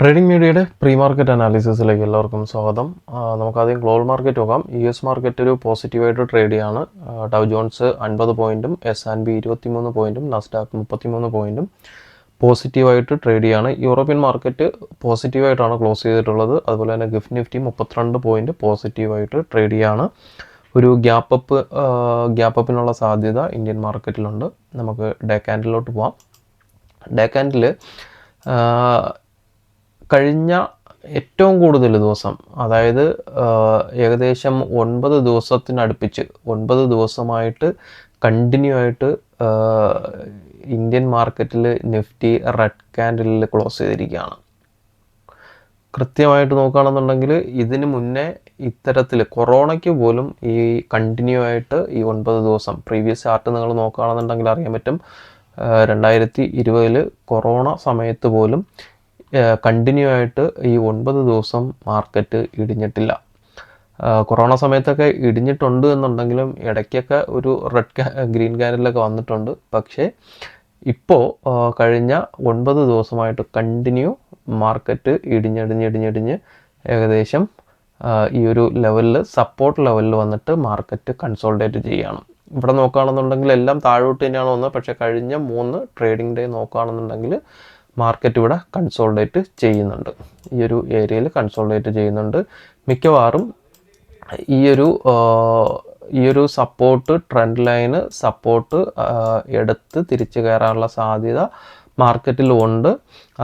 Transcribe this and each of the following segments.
Trading മീഡിയയുടെ pre market അനാലിസിസിലേക്ക് എല്ലാവർക്കും സ്വാഗതം. നമുക്കാദ്യം ഗ്ലോബൽ മാർക്കറ്റ് നോക്കാം. US മാർക്കറ്റ് ഒരു പോസിറ്റീവായിട്ട് ട്രേഡ് ചെയ്യാണ്. ഡൗ ജോൺസ് 50 പോയിൻറ്റും S&P 23 പോയിൻറ്റും നസ്ഡാക്ക് 33 പോയിൻറ്റും പോസിറ്റീവായിട്ട് ട്രേഡ് ചെയ്യാണ്. യൂറോപ്യൻ മാർക്കറ്റ് പോസിറ്റീവായിട്ടാണ് ക്ലോസ് ചെയ്തിട്ടുള്ളത്. അതുപോലെ തന്നെ ഗിഫ്റ്റ് നിഫ്റ്റി 32 പോയിൻറ്റ് പോസിറ്റീവായിട്ട് ട്രേഡ് ചെയ്യാണ്. ഒരു ഗ്യാപ്പപ്പിനുള്ള സാധ്യത ഇന്ത്യൻ മാർക്കറ്റിലുണ്ട്. നമുക്ക് ഡേ ക്യാൻഡിലോട്ട് പോവാം. ഡേ ക്യാൻഡിൽ കഴിഞ്ഞ ഏറ്റവും കൂടുതൽ ദിവസം, അതായത് ഏകദേശം 9 ദിവസത്തിനടുപ്പിച്ച് 9 ദിവസമായിട്ട് കണ്ടിന്യൂ ആയിട്ട് ഇന്ത്യൻ മാർക്കറ്റിൽ നിഫ്റ്റി റെഡ് ക്യാൻഡിലിൽ ക്ലോസ് ചെയ്തിരിക്കുകയാണ്. കൃത്യമായിട്ട് നോക്കുകയാണെന്നുണ്ടെങ്കിൽ ഇതിന് മുന്നേ ഇത്തരത്തിൽ കൊറോണയ്ക്ക് പോലും ഈ കണ്ടിന്യൂ ആയിട്ട് ഈ 9 ദിവസം പ്രീവിയസ് ചാർട്ട് നിങ്ങൾ നോക്കുകയാണെന്നുണ്ടെങ്കിൽ അറിയാൻ പറ്റും. 2020 കൊറോണ സമയത്ത് പോലും കണ്ടിന്യൂ ആയിട്ട് ഈ 9 ദിവസം മാർക്കറ്റ് ഇടിഞ്ഞിട്ടില്ല. കൊറോണ സമയത്തൊക്കെ ഇടിഞ്ഞിട്ടുണ്ട് എന്നുണ്ടെങ്കിലും ഇടയ്ക്കൊക്കെ ഒരു ഗ്രീൻ ക്യാൻഡിലൊക്കെ വന്നിട്ടുണ്ട്. പക്ഷേ ഇപ്പോൾ കഴിഞ്ഞ 9 ദിവസമായിട്ട് കണ്ടിന്യൂ മാർക്കറ്റ് ഇടിഞ്ഞിടിഞ്ഞ് ഏകദേശം ഈ ഒരു ലെവലിൽ സപ്പോർട്ട് ലെവലിൽ വന്നിട്ട് മാർക്കറ്റ് കൺസോൾഡേറ്റ് ചെയ്യുകയാണ്. ഇവിടെ നോക്കുകയാണെന്നുണ്ടെങ്കിൽ എല്ലാം താഴോട്ട് തന്നെയാണ് വന്നത്. പക്ഷേ കഴിഞ്ഞ 3 ട്രേഡിംഗ് ഡേ നോക്കുകയാണെന്നുണ്ടെങ്കിൽ മാർക്കറ്റ് ഇവിടെ കൺസോൾഡേറ്റ് ചെയ്യുന്നുണ്ട്. ഈ ഒരു ഏരിയയിൽ കൺസോൾഡേറ്റ് ചെയ്യുന്നുണ്ട്. മിക്കവാറും ഈ ഒരു സപ്പോർട്ട് ട്രെൻഡ് ലൈന് സപ്പോർട്ട് എടുത്ത് തിരിച്ചു കയറാനുള്ള സാധ്യത മാർക്കറ്റിൽ ഉണ്ട്.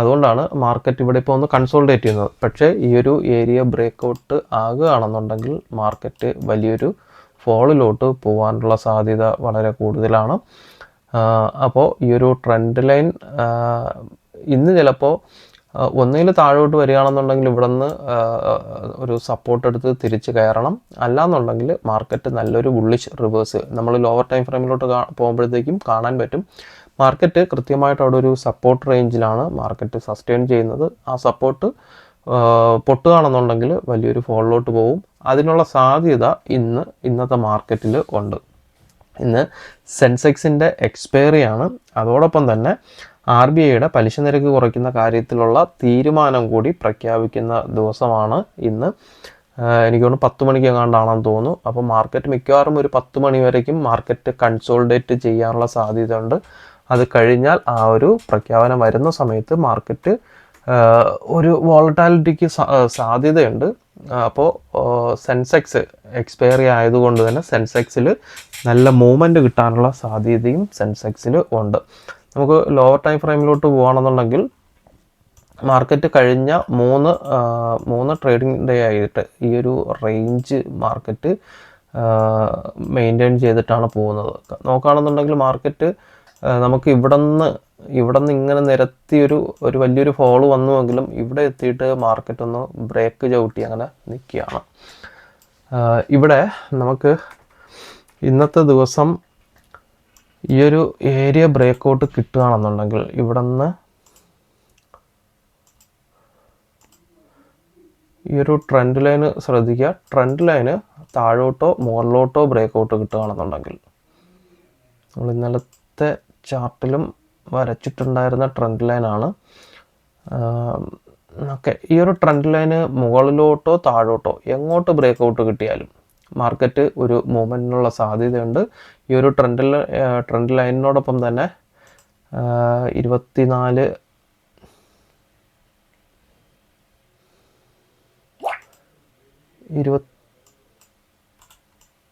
അതുകൊണ്ടാണ് മാർക്കറ്റ് ഇവിടെ ഇപ്പോൾ ഒന്ന് കൺസോൾഡേറ്റ് ചെയ്യുന്നത്. പക്ഷേ ഈ ഒരു ഏരിയ ബ്രേക്കൗട്ട് ആകുകയാണെന്നുണ്ടെങ്കിൽ മാർക്കറ്റ് വലിയൊരു ഫോളിലോട്ട് പോകാനുള്ള സാധ്യത വളരെ കൂടുതലാണ്. അപ്പോൾ ഈ ഒരു ട്രെൻഡ് ലൈൻ ഇന്ന് ചിലപ്പോൾ ഒന്നിൽ താഴോട്ട് വരികയാണെന്നുണ്ടെങ്കിൽ ഇവിടെ നിന്ന് ഒരു സപ്പോർട്ട് എടുത്ത് തിരിച്ച് കയറണം. അല്ലാന്നുണ്ടെങ്കിൽ മാർക്കറ്റ് നല്ലൊരു ബുള്ളിഷ് റിവേഴ്സ് നമ്മൾ ലോവർ ടൈം ഫ്രെയിമിലോട്ട് പോകുമ്പോഴത്തേക്കും കാണാൻ പറ്റും. മാർക്കറ്റ് കൃത്യമായിട്ട് അവിടെ ഒരു സപ്പോർട്ട് റേഞ്ചിലാണ് മാർക്കറ്റ് സസ്റ്റെയിൻ ചെയ്യുന്നത്. ആ സപ്പോർട്ട് പൊട്ടുകയാണെന്നുണ്ടെങ്കിൽ വലിയൊരു ഫോളിലോട്ട് പോകും. അതിനുള്ള സാധ്യത ഇന്നത്തെ മാർക്കറ്റിൽ ഉണ്ട്. ഇന്ന് സെൻസെക്സിൻ്റെ എക്സ്പയറിയാണ്. അതോടൊപ്പം തന്നെ RBIയുടെ പലിശ നിരക്ക് കുറയ്ക്കുന്ന കാര്യത്തിലുള്ള തീരുമാനം കൂടി പ്രഖ്യാപിക്കുന്ന ദിവസമാണ് ഇന്ന്. എനിക്ക് തോന്നുന്നു 10 മണിക്ക് എങ്ങാണ്ടാണെന്ന് തോന്നുന്നു. അപ്പോൾ മാർക്കറ്റ് മിക്കവാറും ഒരു 10 മണി വരയ്ക്കും മാർക്കറ്റ് കൺസോൾഡേറ്റ് ചെയ്യാനുള്ള സാധ്യതയുണ്ട്. അത് കഴിഞ്ഞാൽ ആ ഒരു പ്രഖ്യാപനം വരുന്ന സമയത്ത് മാർക്കറ്റ് ഒരു വോളറ്റാലിറ്റിക്ക് സാധ്യതയുണ്ട്. അപ്പോൾ സെൻസെക്സ് എക്സ്പയറി ആയതുകൊണ്ട് തന്നെ സെൻസെക്സിൽ നല്ല മൂവ്മെൻറ്റ് കിട്ടാനുള്ള സാധ്യതയും സെൻസെക്സിൽ ഉണ്ട്. നമുക്ക് ലോവർ ടൈം ഫ്രെയിമിലോട്ട് പോകുകയാണെന്നുണ്ടെങ്കിൽ മാർക്കറ്റ് കഴിഞ്ഞ 3 ട്രേഡിംഗ് ഡേ ആയിട്ട് ഈ ഒരു റേഞ്ച് മാർക്കറ്റ് മെയിൻറ്റെയിൻ ചെയ്തിട്ടാണ് പോകുന്നത്. നോക്കുകയാണെന്നുണ്ടെങ്കിൽ മാർക്കറ്റ് നമുക്ക് ഇവിടെ നിന്ന് ഇങ്ങനെ നിരത്തി ഒരു വലിയൊരു ഫോള് വന്നുവെങ്കിലും ഇവിടെ എത്തിയിട്ട് മാർക്കറ്റ് ഒന്ന് ബ്രേക്ക് ചവിട്ടി അങ്ങനെ നിൽക്കുകയാണ്. ഇവിടെ നമുക്ക് ഇന്നത്തെ ദിവസം ഈ ഒരു ഏരിയ ബ്രേക്കൗട്ട് കിട്ടുകയാണെന്നുണ്ടെങ്കിൽ ഇവിടെ നിന്ന് ഈ ഒരു ട്രെൻഡ് ലൈന് ശ്രദ്ധിക്കുക. ട്രെൻഡ് ലൈന് താഴോട്ടോ മുകളിലോട്ടോ ബ്രേക്കൗട്ട് കിട്ടുകയാണെന്നുണ്ടെങ്കിൽ നമ്മൾ ഇന്നലത്തെ ചാർട്ടിലും വരച്ചിട്ടുണ്ടായിരുന്ന ട്രെൻഡ് ലൈനാണ്. ഓക്കെ, ഈ ഒരു ട്രെൻഡ് ലൈന് മുകളിലോട്ടോ താഴോട്ടോ എങ്ങോട്ട് ബ്രേക്കൗട്ട് കിട്ടിയാലും മാർക്കറ്റ് ഒരു മൂവ്മെൻറ്റിനുള്ള സാധ്യതയുണ്ട്. ഈ ഒരു ട്രെൻഡ് ലൈനിനോടൊപ്പം തന്നെ 24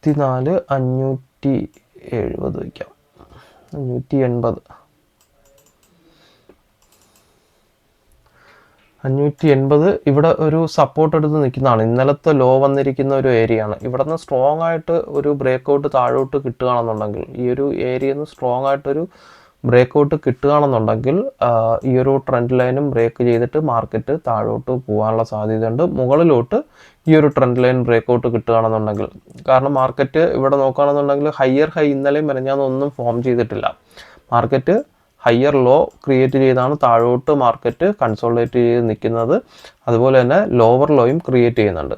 570 വയ്ക്കാം, 580 ഇവിടെ ഒരു സപ്പോർട്ട് എടുത്ത് നിൽക്കുന്നതാണ്. ഇന്നലത്തെ ലോ വന്നിരിക്കുന്ന ഒരു ഏരിയ ആണ്. ഇവിടെ നിന്ന് സ്ട്രോങ് ആയിട്ട് ഒരു ബ്രേക്കൗട്ട് താഴോട്ട് കിട്ടുകയാണെന്നുണ്ടെങ്കിൽ ഈ ഒരു ഏരിയയിൽ നിന്ന് സ്ട്രോങ് ആയിട്ടൊരു ബ്രേക്കൗട്ട് കിട്ടുകയാണെന്നുണ്ടെങ്കിൽ ഈ ഒരു ട്രെൻഡ് ലൈനും ബ്രേക്ക് ചെയ്തിട്ട് മാർക്കറ്റ് താഴോട്ട് പോകാനുള്ള സാധ്യതയുണ്ട്. മുകളിലോട്ട് ഈ ഒരു ട്രെൻഡ് ലൈൻ ബ്രേക്കൗട്ട് കിട്ടുകയാണെന്നുണ്ടെങ്കിൽ, കാരണം മാർക്കറ്റ് ഇവിടെ നോക്കുകയാണെന്നുണ്ടെങ്കിൽ ഹയർ ഹൈ ഇന്നലെയും മെനഞ്ഞാന്നൊന്നും ഫോം ചെയ്തിട്ടില്ല. മാർക്കറ്റ് ഹയർ ലോ ക്രിയേറ്റ് ചെയ്താണ് താഴോട്ട് മാർക്കറ്റ് കൺസോൾഡേറ്റ് ചെയ്ത് നിൽക്കുന്നത്. അതുപോലെ തന്നെ ലോവർ ലോയും ക്രിയേറ്റ് ചെയ്യുന്നുണ്ട്.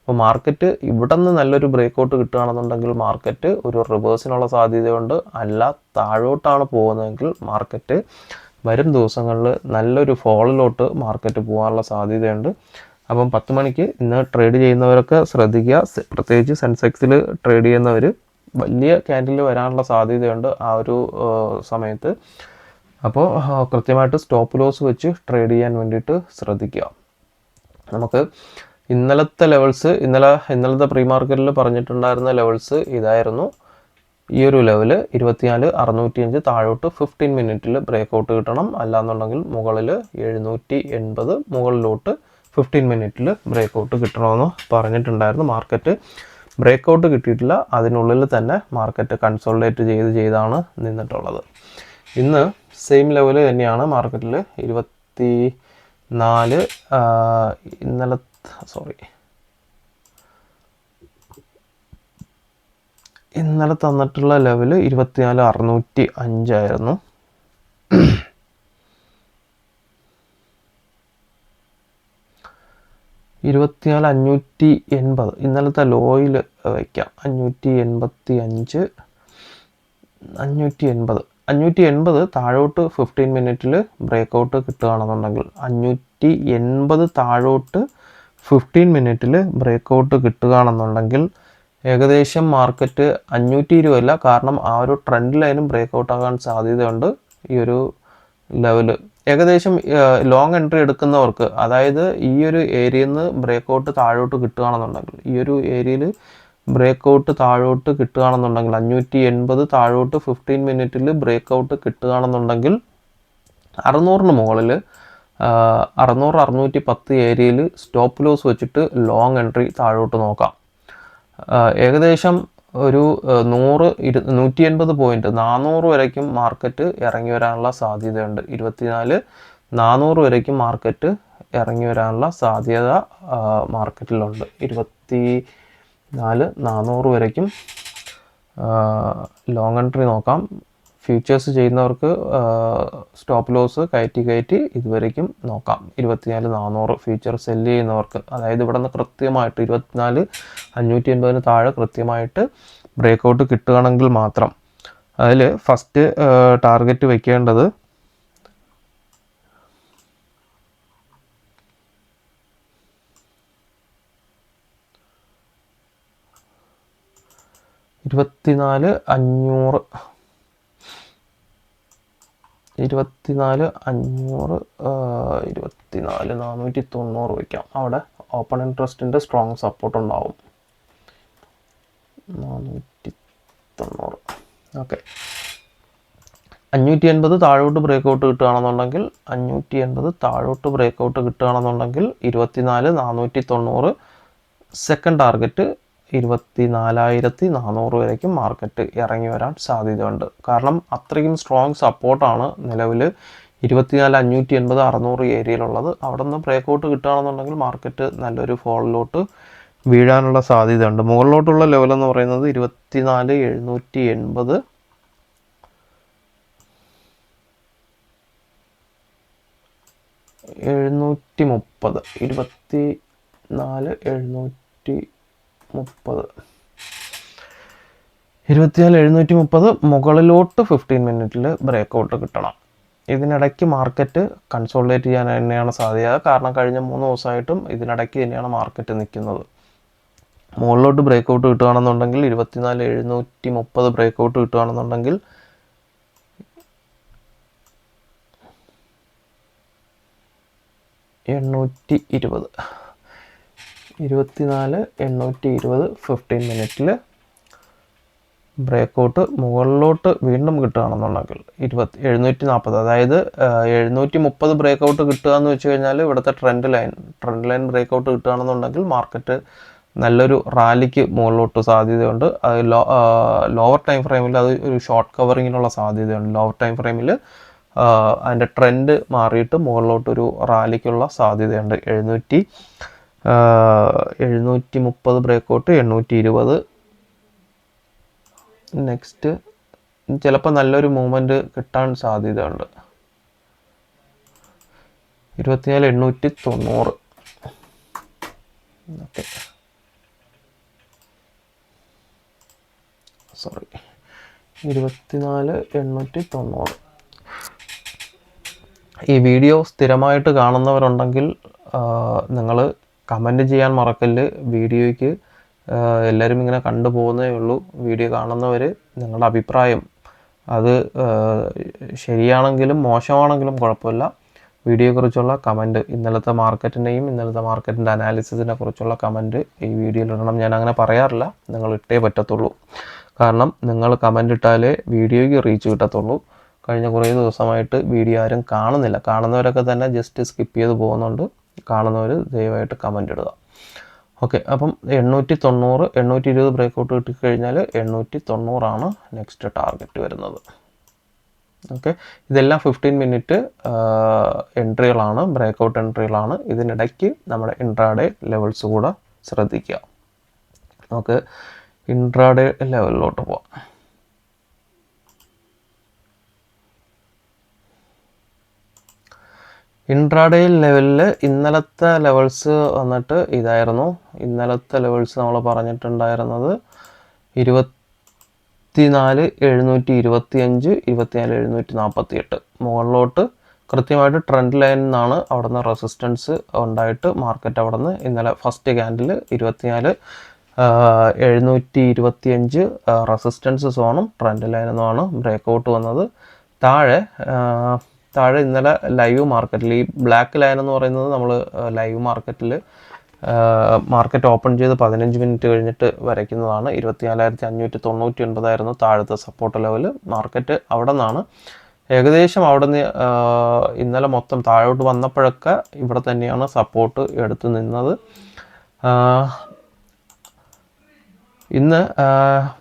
അപ്പോൾ മാർക്കറ്റ് ഇവിടെ നിന്ന് നല്ലൊരു ബ്രേക്കൗട്ട് കിട്ടുകയാണെന്നുണ്ടെങ്കിൽ മാർക്കറ്റ് ഒരു റിവേഴ്സിനുള്ള സാധ്യതയുണ്ട്. അല്ല താഴോട്ടാണ് പോകുന്നതെങ്കിൽ മാർക്കറ്റ് വരും ദിവസങ്ങളിൽ നല്ലൊരു ഫോളിലോട്ട് മാർക്കറ്റ് പോകാനുള്ള സാധ്യതയുണ്ട്. അപ്പം 10 മണിക്ക് ഇന്ന് ട്രേഡ് ചെയ്യുന്നവരൊക്കെ ശ്രദ്ധിക്കുക. പ്രത്യേകിച്ച് സെൻസെക്സിൽ ട്രേഡ് ചെയ്യുന്നവർ വലിയ ക്യാൻഡിൽ വരാനുള്ള സാധ്യതയുണ്ട് ആ ഒരു സമയത്ത്. അപ്പോൾ കൃത്യമായിട്ട് സ്റ്റോപ്പ് ലോസ് വെച്ച് ട്രേഡ് ചെയ്യാൻ വേണ്ടിയിട്ട് ശ്രദ്ധിക്കുക. നമുക്ക് ഇന്നലത്തെ ലെവൽസ്, ഇന്നലത്തെ പ്രീ മാർക്കറ്റിൽ പറഞ്ഞിട്ടുണ്ടായിരുന്ന ലെവൽസ് ഇതായിരുന്നു. ഈ ഒരു ലെവല് 24,605 താഴോട്ട് 15 മിനിറ്റിൽ ബ്രേക്കൗട്ട് കിട്ടണം. അല്ലാന്നുണ്ടെങ്കിൽ മുകളിൽ 780 മുകളിലോട്ട് 15 മിനിറ്റിൽ ബ്രേക്കൗട്ട് കിട്ടണമെന്ന് പറഞ്ഞിട്ടുണ്ടായിരുന്നു. മാർക്കറ്റ് ബ്രേക്കൗട്ട് കിട്ടിയിട്ടില്ല. അതിനുള്ളിൽ തന്നെ മാർക്കറ്റ് കൺസോളിഡേറ്റ് ചെയ്താണ് നിന്നിട്ടുള്ളത്. ഇന്ന് സെയിം ലെവൽ തന്നെയാണ് മാർക്കറ്റിൽ 24 ഇന്നലെ തന്നിട്ടുള്ള ലെവല് 24,605 ആയിരുന്നു. 24,580 ഇന്നലത്തെ ലോയിൽ വയ്ക്കാം. 580 താഴോട്ട് 15 മിനിറ്റിൽ ബ്രേക്കൗട്ട് കിട്ടുകയാണെന്നുണ്ടെങ്കിൽ 580 താഴോട്ട് 15 മിനിറ്റിൽ ബ്രേക്കൗട്ട് കിട്ടുകയാണെന്നുണ്ടെങ്കിൽ ഏകദേശം മാർക്കറ്റ് 520 അല്ല, കാരണം ആ ഒരു ട്രെൻഡ് ലൈനും ബ്രേക്കൗട്ട് ആകാൻ സാധ്യതയുണ്ട്. ഈ ഒരു ലെവല് ഏകദേശം ലോങ് എൻട്രി എടുക്കുന്നവർക്ക്, അതായത് ഈ ഒരു ഏരിയയിൽ നിന്ന് ബ്രേക്കൗട്ട് താഴോട്ട് കിട്ടുകയാണെന്നുണ്ടെങ്കിൽ, ഈ ഒരു ഏരിയയിൽ ബ്രേക്കൗട്ട് താഴോട്ട് കിട്ടുകയാണെന്നുണ്ടെങ്കിൽ 580 താഴോട്ട് 15 മിനിറ്റിൽ ബ്രേക്കൗട്ട് കിട്ടുകയാണെന്നുണ്ടെങ്കിൽ 600 മുകളിൽ 600-610 ഏരിയയിൽ സ്റ്റോപ്പ് ലോസ് വെച്ചിട്ട് ലോങ് എൻട്രി താഴോട്ട് നോക്കാം. ഏകദേശം ഒരു 100-180 പോയിന്റ് 400 വരയ്ക്കും മാർക്കറ്റ് ഇറങ്ങി വരാനുള്ള സാധ്യതയുണ്ട്. 24,400 വരയ്ക്കും മാർക്കറ്റ് ഇറങ്ങി വരാനുള്ള സാധ്യത മാർക്കറ്റിലുണ്ട്. 24,400 വരയ്ക്കും ലോങ് എൻട്രി നോക്കാം. ഫ്യൂച്ചേഴ്സ് ചെയ്യുന്നവർക്ക് സ്റ്റോപ്പ് ലോസ് കയറ്റി ഇതുവരേക്കും നോക്കാം. 24,400 ഫ്യൂച്ചർ സെല്ല് ചെയ്യുന്നവർക്ക്, അതായത് ഇവിടെ നിന്ന് കൃത്യമായിട്ട് 24,580 താഴെ കൃത്യമായിട്ട് ബ്രേക്കൗട്ട് കിട്ടുകയാണെങ്കിൽ മാത്രം. അതിൽ ഫസ്റ്റ് ടാർഗറ്റ് വയ്ക്കേണ്ടത് 24,500 24,490 വയ്ക്കാം. അവിടെ ഓപ്പൺ ഇൻട്രസ്റ്റിൻ്റെ സ്ട്രോങ് സപ്പോർട്ട് ഉണ്ടാവും. 490. ഓക്കെ, 580 താഴോട്ട് ബ്രേക്കൗട്ട് കിട്ടുകയാണെന്നുണ്ടെങ്കിൽ 24,490 സെക്കൻഡ് ടാർഗറ്റ് 24,400 വരയ്ക്കും മാർക്കറ്റ് ഇറങ്ങി വരാൻ സാധ്യതയുണ്ട്. കാരണം അത്രയും സ്ട്രോങ് സപ്പോർട്ടാണ് നിലവിൽ 24,580-600 ഏരിയയിലുള്ളത്. അവിടെ നിന്ന് ബ്രേക്കൗട്ട് കിട്ടുകയാണെന്നുണ്ടെങ്കിൽ മാർക്കറ്റ് നല്ലൊരു ഫോളിലോട്ട് വീഴാനുള്ള സാധ്യതയുണ്ട്. മുകളിലോട്ടുള്ള ലെവൽ എന്ന് പറയുന്നത് 24,780 730 24,730 മുകളിലോട്ട് 15 മിനിറ്റിൽ ബ്രേക്കൗട്ട് കിട്ടണം. ഇതിനിടയ്ക്ക് മാർക്കറ്റ് കൺസോളിഡേറ്റ് ചെയ്യാൻ തന്നെയാണ് സാധ്യത. കാരണം കഴിഞ്ഞ 3 ദിവസമായിട്ടും ഇതിനിടയ്ക്ക് തന്നെയാണ് മാർക്കറ്റ് നിൽക്കുന്നത്. മുകളിലോട്ട് ബ്രേക്കൗട്ട് കിട്ടുകയാണെന്നുണ്ടെങ്കിൽ 24,730 ബ്രേക്കൗട്ട് കിട്ടുകയാണെന്നുണ്ടെങ്കിൽ 820 24,820 15 മിനിറ്റിൽ ബ്രേക്കൗട്ട് മുകളിലോട്ട് വീണ്ടും കിട്ടുകയാണെന്നുണ്ടെങ്കിൽ 740, അതായത് 730 ബ്രേക്കൗട്ട് കിട്ടുക എന്ന് വെച്ച് കഴിഞ്ഞാൽ ഇവിടുത്തെ ട്രെൻഡ് ലൈൻ ബ്രേക്കൗട്ട് കിട്ടുകയാണെന്നുണ്ടെങ്കിൽ മാർക്കറ്റ് നല്ലൊരു റാലിക്ക് മുകളിലോട്ട് സാധ്യതയുണ്ട്. അത് ലോവർ ടൈം ഫ്രെയിമിൽ അത് ഒരു ഷോർട്ട് കവറിങ്ങിനുള്ള സാധ്യതയുണ്ട്. ലോവർ ടൈം ഫ്രെയിമിൽ അതിൻ്റെ ട്രെൻഡ് മാറിയിട്ട് മുകളിലോട്ടൊരു റാലിക്കുള്ള സാധ്യതയുണ്ട്. 730 ബ്രേക്കൗട്ട് 820. നെക്സ്റ്റ് ചിലപ്പോൾ നല്ലൊരു മൂവ്മെൻറ്റ് കിട്ടാൻ സാധ്യതയുണ്ട്. 24,890. ഓക്കെ, 24,890. ഈ വീഡിയോ സ്ഥിരമായിട്ട് കാണുന്നവരുണ്ടെങ്കിൽ നിങ്ങൾ കമൻറ്റ് ചെയ്യാൻ മറക്കല്ല്. വീഡിയോയ്ക്ക് എല്ലാവരും ഇങ്ങനെ കണ്ടു പോകുന്നേ ഉള്ളൂ. വീഡിയോ കാണുന്നവർ നിങ്ങളുടെ അഭിപ്രായം അത് ശരിയാണെങ്കിലും മോശമാണെങ്കിലും കുഴപ്പമില്ല, വീഡിയോയെക്കുറിച്ചുള്ള കമൻറ്റ്, ഇന്നലത്തെ മാർക്കറ്റിൻ്റെ അനാലിസിസിനെ കുറിച്ചുള്ള കമൻറ്റ് ഈ വീഡിയോയിൽ ഇടണം. ഞാൻ അങ്ങനെ പറയാറില്ല, നിങ്ങൾ ഇട്ടേ പറ്റത്തുള്ളൂ. കാരണം നിങ്ങൾ കമൻ്റ് ഇട്ടാലേ വീഡിയോയ്ക്ക് റീച്ച് കിട്ടത്തുള്ളൂ. കഴിഞ്ഞ കുറേ ദിവസമായിട്ട് വീഡിയോ ആരും കാണുന്നില്ല. കാണുന്നവരൊക്കെ തന്നെ ജസ്റ്റ് സ്കിപ്പ് ചെയ്ത് പോകുന്നുണ്ട്. കാണുന്നവർ ദയവായിട്ട് കമൻ്റ് ഇടുക. ഓക്കെ, അപ്പം 890 820 ബ്രേക്കൗട്ട് കിട്ടിക്കഴിഞ്ഞാൽ 890 നെക്സ്റ്റ് ടാർഗറ്റ് വരുന്നത്. ഓക്കെ, ഇതെല്ലാം 15 മിനിറ്റ് എൻട്രികളാണ്, ബ്രേക്കൗട്ട് എൻട്രികളാണ്. ഇതിനിടയ്ക്ക് നമ്മുടെ ഇൻട്രാഡേ ലെവൽസ് കൂടെ ശ്രദ്ധിക്കുക. നമുക്ക് ഇൻട്രാഡേ ലെവലിലോട്ട് പോവാം. ഇൻട്രാഡേ ലെവലിൽ ഇന്നലത്തെ ലെവൽസ് വന്നിട്ട് ഇതായിരുന്നു. ഇന്നലത്തെ ലെവൽസ് നമ്മൾ പറഞ്ഞിട്ടുണ്ടായിരുന്നത് 24,725, 24,748. മുകളിലോട്ട് കൃത്യമായിട്ട് ട്രെൻഡ് ലൈനിൽ നിന്നാണ് അവിടെ നിന്ന് റെസിസ്റ്റൻസ് ഉണ്ടായിട്ട് മാർക്കറ്റ് അവിടെ നിന്ന് ഇന്നലെ ഫസ്റ്റ് ക്യാൻഡിൽ 24,725 റെസിസ്റ്റൻസ് സോണും ട്രെൻഡ് ലൈനിൽ നിന്നാണ് ബ്രേക്കൗട്ട് വന്നത്. താഴെ ഇന്നലെ ലൈവ് മാർക്കറ്റിൽ ഈ ബ്ലാക്ക് ലൈൻ എന്ന് പറയുന്നത് നമ്മൾ ലൈവ് മാർക്കറ്റിൽ മാർക്കറ്റ് ഓപ്പൺ ചെയ്ത് 15 മിനിറ്റ് കഴിഞ്ഞിട്ട് വരയ്ക്കുന്നതാണ്. 24,599 താഴത്തെ സപ്പോർട്ട് ലെവൽ. മാർക്കറ്റ് അവിടെ നിന്നാണ് ഏകദേശം അവിടെ നിന്ന് ഇന്നലെ മൊത്തം താഴോട്ട് വന്നപ്പോഴൊക്കെ ഇവിടെ തന്നെയാണ് സപ്പോർട്ട് എടുത്ത് നിന്നത്. ഇന്ന്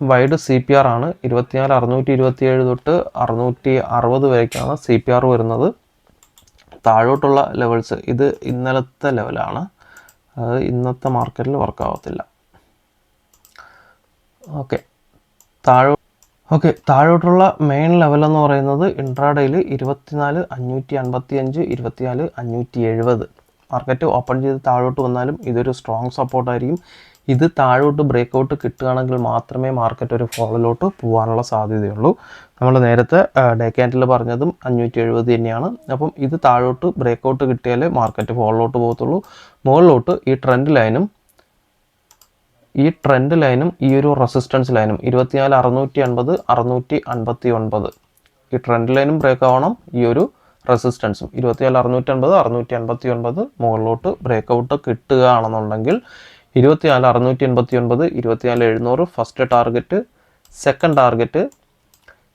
വൈഡ് CPR ആണ്. 24,627 തൊട്ട് 660 വരേക്കാണ് CPR വരുന്നത്. താഴോട്ടുള്ള ലെവൽസ് ഇത് ഇന്നലത്തെ ലെവലാണ്, അത് ഇന്നത്തെ മാർക്കറ്റിൽ വർക്കാവത്തില്ല. താഴോട്ടുള്ള മെയിൻ ലെവലെന്ന് പറയുന്നത് ഇൻട്രാഡേയിൽ 24,555, 24,570. മാർക്കറ്റ് ഓപ്പൺ ചെയ്ത് താഴോട്ട് വന്നാലും ഇതൊരു സ്ട്രോങ് സപ്പോർട്ടായിരിക്കും. ഇത് താഴോട്ട് ബ്രേക്കൗട്ട് കിട്ടുകയാണെങ്കിൽ മാത്രമേ മാർക്കറ്റ് ഒരു ഫോളിലോട്ട് പോകാനുള്ള സാധ്യതയുള്ളൂ. നമ്മൾ നേരത്തെ ഡേ ക്യാൻഡിൽ പറഞ്ഞതും 570 തന്നെയാണ്. അപ്പം ഇത് താഴോട്ട് ബ്രേക്കൗട്ട് കിട്ടിയാലേ മാർക്കറ്റ് ഫോളിലോട്ട് പോകത്തുള്ളൂ. മുകളിലോട്ട് ഈ ട്രെൻഡ് ലൈനും ഈ ഒരു റെസിസ്റ്റൻസ് ലൈനും 24,680, 659. ഈ ട്രെൻഡ് ലൈനും ബ്രേക്ക് ആവണം, ഈ ഒരു റെസിസ്റ്റൻസും 24,680, 659 മുകളിലോട്ട് ബ്രേക്കൗട്ട് കിട്ടുകയാണെന്നുണ്ടെങ്കിൽ 24,689, 24,700 ഫസ്റ്റ് ടാർഗറ്റ്. Second target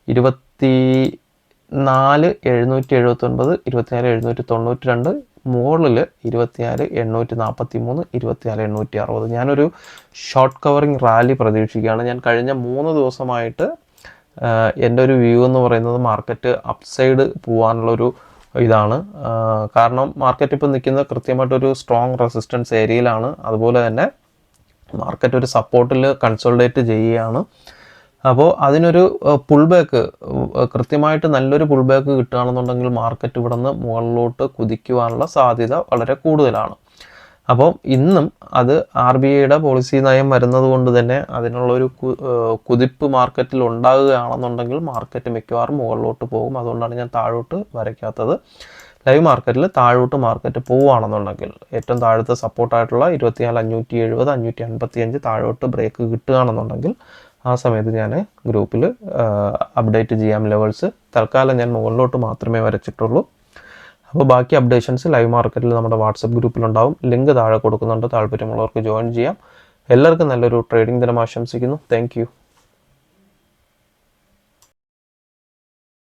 24,779, 24,792. മുകളിൽ 24,843, 24,860. ഞാനൊരു ഷോർട്ട് കവറിങ് റാലി പ്രതീക്ഷിക്കുകയാണ്. ഞാൻ കഴിഞ്ഞ 3 ദിവസമായിട്ട് എൻ്റെ ഒരു വ്യൂ എന്ന് പറയുന്നത് മാർക്കറ്റ് അപ്സൈഡ് പോകാനുള്ളൊരു ഇതാണ്. കാരണം മാർക്കറ്റ് ഇപ്പോൾ നിൽക്കുന്നത് കൃത്യമായിട്ടൊരു സ്ട്രോങ് റെസിസ്റ്റൻസ് ഏരിയയിലാണ്. അതുപോലെ തന്നെ മാർക്കറ്റ് ഒരു സപ്പോർട്ടിൽ കൺസോൾഡേറ്റ് ചെയ്യുകയാണ്. അപ്പോൾ അതിനൊരു പുൾ ബാക്ക്, കൃത്യമായിട്ട് നല്ലൊരു പുൾ ബാക്ക് കിട്ടുകയാണെന്നുണ്ടെങ്കിൽ മാർക്കറ്റ് ഇവിടെ നിന്ന് മുകളിലോട്ട് കുതിക്കുവാനുള്ള സാധ്യത വളരെ കൂടുതലാണ്. അപ്പോൾ ഇന്നും അത് RBIയുടെ പോളിസി നയം വരുന്നത് കൊണ്ട് തന്നെ അതിനുള്ളൊരു കുതിപ്പ് മാർക്കറ്റിൽ ഉണ്ടാകുകയാണെന്നുണ്ടെങ്കിൽ മാർക്കറ്റ് മിക്കവാറും മുകളിലോട്ട് പോകും. അതുകൊണ്ടാണ് ഞാൻ താഴോട്ട് വരയ്ക്കാത്തത്. ലൈവ് മാർക്കറ്റിൽ താഴോട്ട് മാർക്കറ്റ് പോവുകയാണെന്നുണ്ടെങ്കിൽ ഏറ്റവും താഴത്തെ സപ്പോർട്ടായിട്ടുള്ള 24,570, 555 താഴോട്ട് ബ്രേക്ക് കിട്ടുകയാണെന്നുണ്ടെങ്കിൽ ആ സമയത്ത് ഞാൻ ഗ്രൂപ്പിൽ അപ്ഡേറ്റ് ചെയ്യാം ലെവൽസ്. തൽക്കാലം ഞാൻ മുകളിലോട്ട് മാത്രമേ വരച്ചിട്ടുള്ളൂ. അപ്പോൾ ബാക്കി അപ്ഡേഷൻസ് ലൈവ് മാർക്കറ്റിൽ നമ്മുടെ വാട്സപ്പ് ഗ്രൂപ്പിലുണ്ടാവും. ലിങ്ക് താഴെ കൊടുക്കുന്നുണ്ട്, താല്പര്യമുള്ളവർക്ക് ജോയിൻ ചെയ്യാം. എല്ലാവർക്കും നല്ലൊരു ട്രേഡിംഗ് ദിനം ആശംസിക്കുന്നു. Thank you.